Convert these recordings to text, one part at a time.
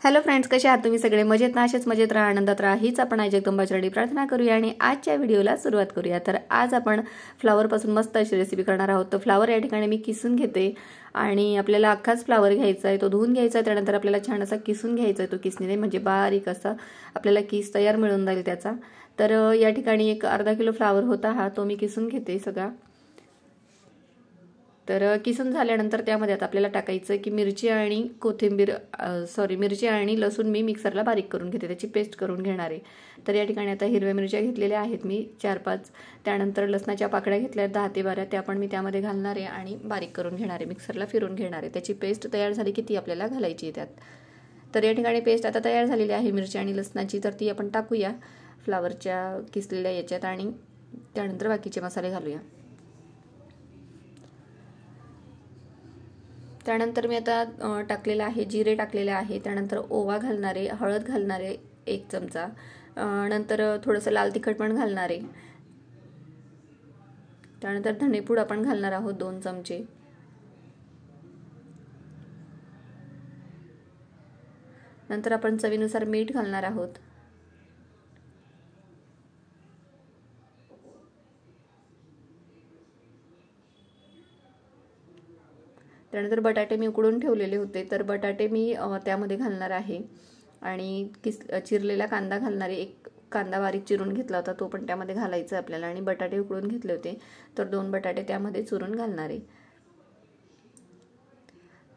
Hello friends, कसे आहात तुम्ही सगळे? मजेत ना? असेच मजेत राहा, आनंदात राहा हीच आपण आई जगदंबाचरणी प्रार्थना करूया आणि आजच्या व्हिडिओला सुरुवात करूया। तर आज आपण फ्लावरपासून मस्त अशी रेसिपी करणार आहोत। तर फ्लावर या ठिकाणी मी किसून घेते आणि आपल्याला अख्खाच फ्लावर घ्यायचा आहे, तो धुवून घ्यायचा आहे, त्यानंतर आपल्याला छान असा किसून घ्यायचा आहे तो किसणीने, म्हणजे बारीक असा आपल्याला किस तयार मिळून जाईल त्याचा। तर या ठिकाणी एक अर्धा किलो फ्लावर होता हा, तो मी किसून घेते सगळा। तर किसून झाल्यानंतर त्यामध्ये आता आपल्याला टाकायचं की मिरची आणि कोथिंबीर मिरची आणि लसूण मी मिक्सरला बारीक करून घेते, त्याची पेस्ट करून घेणार आहे। तर या ठिकाणी आता हिरव्या मिरच्या घेतलेल्या आहेत मी 4-5, त्यानंतर लसणाच्या पाकळ्या घेतल्या 10 ते 12, त्या पण मी त्यामध्ये घालणार आहे आणि बारीक करून घेणार आहे, मिक्सरला फिरवून घेणार आहे। त्याची पेस्ट तयार झाली की ती आपल्याला घालायची आहे त्यात। तर या ठिकाणी पेस्ट आता तयार झालेली आहे मिरची आणि लसणाची, तर ती आपण टाकूया फ्लावरच्या किसलेल्या याच्यात आणि त्यानंतर बाकीचे मसाले घालूया। त्यानंतर मी आता टाकलेला आहे जिरे टाकलेले आहे, त्यानंतर ओवा घालणार आहे, हळद घालणार आहे 1 चमचा, नंतर थोडंसं लाल तिखट पण घालणार आहे, त्यानंतर धनेपूड आपण घालणार आहोत 2 चमचे, नंतर आपण चवीनुसार मीठ घालणार आहोत, त्यानंतर बटाटे मी उकडून ठेवलेले होते, तर बटाटे मी त्यामध्ये घालणार आहे आणि चिरलेला कांदा घालणार आहे। 1 कांदा बारीक चिरून घेतला होता, तो पण त्यामध्ये घालायचा आपल्याला, आणि बटाटे उकडून घेतले होते, तर 2 बटाटे त्यामध्ये चुरून घालणार आहे।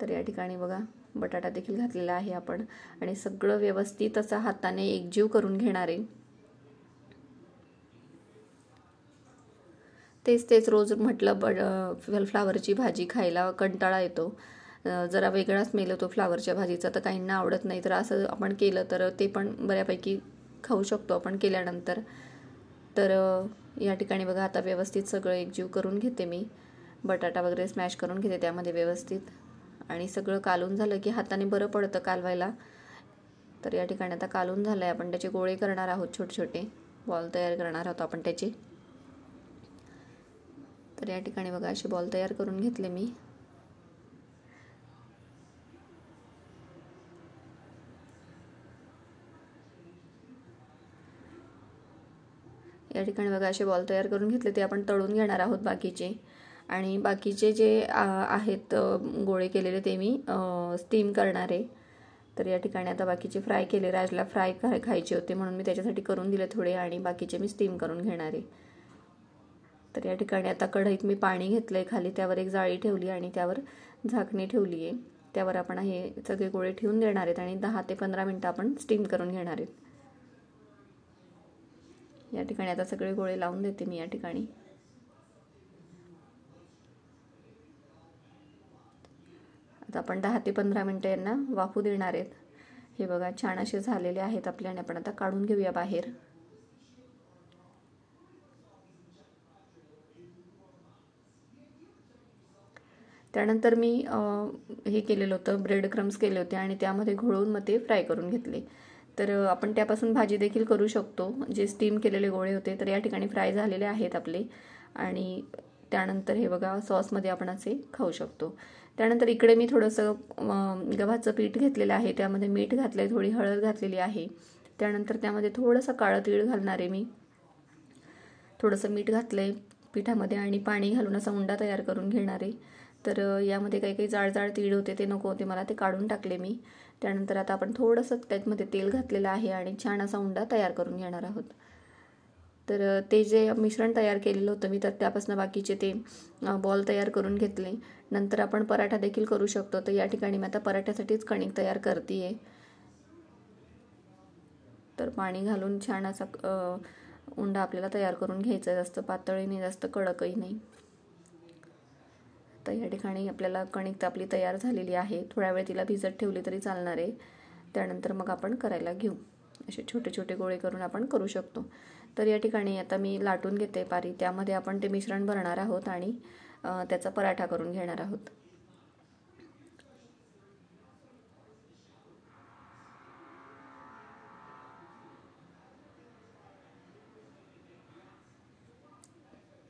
तर या ठिकाणी बघा बटाटा देखील घातलेला आहे आपण, आणि सगळं व्यवस्थित असं हाताने एकजीव करून घेणार आहे। तेच रोज म्हटलं फ्लावरची भाजी खायला कंटाळा येतो, जरा वेगळा स्मेल येतो फ्लावरच्या भाजीचा, तर काहींना आवडत नाही, तर असं आपण केलं तर ते पण बऱ्यापैकी खाऊ शकतो आपण केल्यानंतर। तर या ठिकाणी बघा आता व्यवस्थित सगळं एकजीव करून घेते मी, बटाटा वगैरे स्मॅश करून घेते त्यामध्ये व्यवस्थित, आणि सगळं कालून झालं की हाताने बरं पडतं कालवायला। तर या ठिकाणी आता कालून झालं आहे, आपण त्याचे गोळे करणार आहोत, छोटे छोटे बॉल तयार करणार आहोत आपण त्याचे। तर या ठिकाणी बघा असे बॉल तयार करून घेतले मी। या ठिकाणी बघा असे बॉल तयार करून घेतले, ते आपण तळून घेणार आहोत बाकीचे, आणि बाकीचे जे आहेत गोळे केलेले ते मी स्टीम करणार आहे। तर या ठिकाणी आता बाकीचे फ्राय केले, राजला फ्राय खायचे होते म्हणून मी त्याच्यासाठी करून दिले थोडे, आणि बाकीचे मी स्टीम करून घेणार आहे। तर या ठिकाणी आता कढईत मी पाणी घेतलंय खाली, त्यावर एक जाळी ठेवली आणि त्यावर झाकणी ठेवली आहे, त्यावर आपण हे सगळे गोळे ठेवून देणार आहेत आणि 10 ते 15 मिनिटं आपण स्टीम करून घेणार आहेत। या ठिकाणी आता सगळे गोळे लावून देते मी। या ठिकाणी आता आपण 10 ते 15 मिनिटं यांना वाफू देणार आहेत। हे बघा छान असे झालेले आहेत आपले, आणि आपण आता काढून घेऊया बाहेर। त्यानंतर मी हे केलेलं होतं, ब्रेड क्रम्स केले होते आणि त्यामध्ये घोळून मग ते फ्राय करून घेतले। तर आपण त्यापासून भाजी देखील करू शकतो, जे स्टीम केलेले गोळे होते तर या ठिकाणी फ्राय झालेले आहेत आपले, आणि त्यानंतर हे बघा सॉसमध्ये आपण असे खाऊ शकतो। त्यानंतर इकडे मी थोडंसं गव्हाचं पीठ घेतलेलं आहे, त्यामध्ये मीठ घातलं आहे, थोडी हळद घातलेली आहे, त्यानंतर त्यामध्ये थोडंसं काळं तीळ घालणार आहे मी, थोडंसं मीठ घातलं आहे पिठामध्ये, आणि पाणी घालून असा उंडा तयार करून घेणार आहे। तर यामध्ये काही काही जाड तीळ होते ते नको होते मला, ते काढून टाकले मी। त्यानंतर आता आपण थोडंसं त्यामध्ये तेल घातलेलं आहे आणि छान असा उंडा तयार करून घेणार आहोत। तर ते जे मिश्रण तयार केलेलं होतं मी, तर त्यापासून बाकीचे ते बॉल तयार करून घेतले। नंतर आपण पराठा देखील करू शकतो, तर या ठिकाणी मी आता पराठ्यासाठीच कणिक तयार करते आहे। तर पाणी घालून छान असा उंडा आपल्याला तयार करून घ्यायचा, जास्त पातळही नाही जास्त कडकही नाही। तर या ठिकाणी आपल्याला कणिक आपली तयार झालेली आहे, थोड्या वेळ तिला भिजत ठेवली तरी चालणार आहे। त्यानंतर मग आपण करायला घेऊ, असे छोटे छोटे गोळे करून आपण करू शकतो। तर या ठिकाणी आता मी लाटून घेते पारी, त्यामध्ये आपण ते मिश्रण भरणार आहोत आणि त्याचा पराठा करून घेणार आहोत।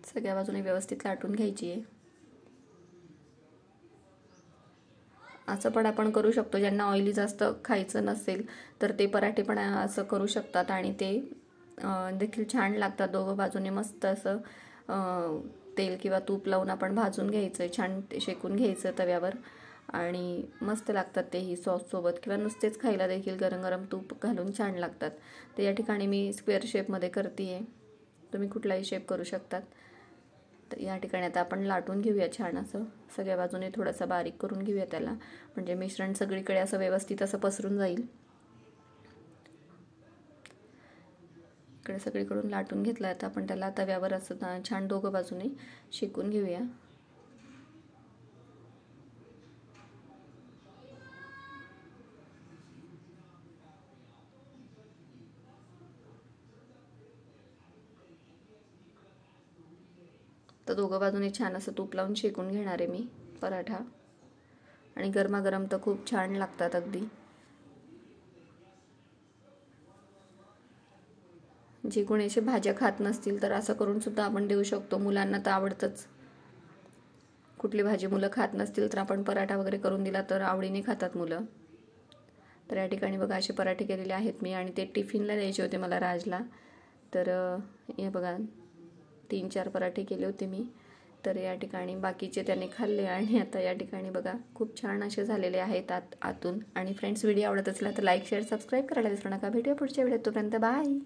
सगळ्या बाजूने व्यवस्थित लाटून घ्यायची आहे। असं पण आपण करू शकतो. ज्यांना ऑइली जास्त खायचं नसेल तर ते पराठे पण असं करू शकतात आणि ते देखील छान लागतात. दोघं बाजूने मस्त असं तेल किंवा तूप लावून आपण भाजून घ्यायचं, छान शेकून घ्यायचं तव्यावर आणि मस्त लागतात तेही सॉससोबत किंवा नुसतेच खायला देखील गरम गरम तूप घालून छान लागतात. तर या ठिकाणी मी स्क्वेअर शेपमध्ये करते आहे, तुम्ही कुठलाही शेप करू शकतात. तर या ठिकाणी आता आपण लाटून घेऊया छान असं, सगळ्या बाजूने थोडासा बारीक करून घेऊया त्याला, म्हणजे मिश्रण सगळीकडे असं व्यवस्थित असं पसरून जाईल. इकडे सगळीकडून लाटून घेतलं. आता आपण त्याला तव्यावर असं छान दोघं बाजूने शेकून घेऊया. तर दोघं बाजूने छान असं तूप लावून शेकून घेणार आहे मी पराठा, आणि गरमागरम तर खूप छान लागतात अगदी. जे कोणी असे भाज्या खात नसतील तर असं करून सुद्धा आपण देऊ शकतो. मुलांना तर आवडतंच. कुठली भाजी मुलं खात नसतील तर आपण पराठा वगैरे करून दिला तर आवडीने खातात मुलं. तर या ठिकाणी बघा असे पराठे केलेले आहेत मी, आणि ते टिफिनला द्यायचे होते मला राजला. तर हे बघा 3-4 पराठे केले होते मी. तर या ठिकाणी बाकीचे त्याने खाल्ले, आणि आता या ठिकाणी बघा खूप छान असे झालेले आहेत आतून. आणि फ्रेंड्स, व्हिडिओ आवडत असला तर लाईक शेअर सबस्क्राईब करायला विसरू नका. भेटूया पुढच्या व्हिडिओत, तोपर्यंत बाय.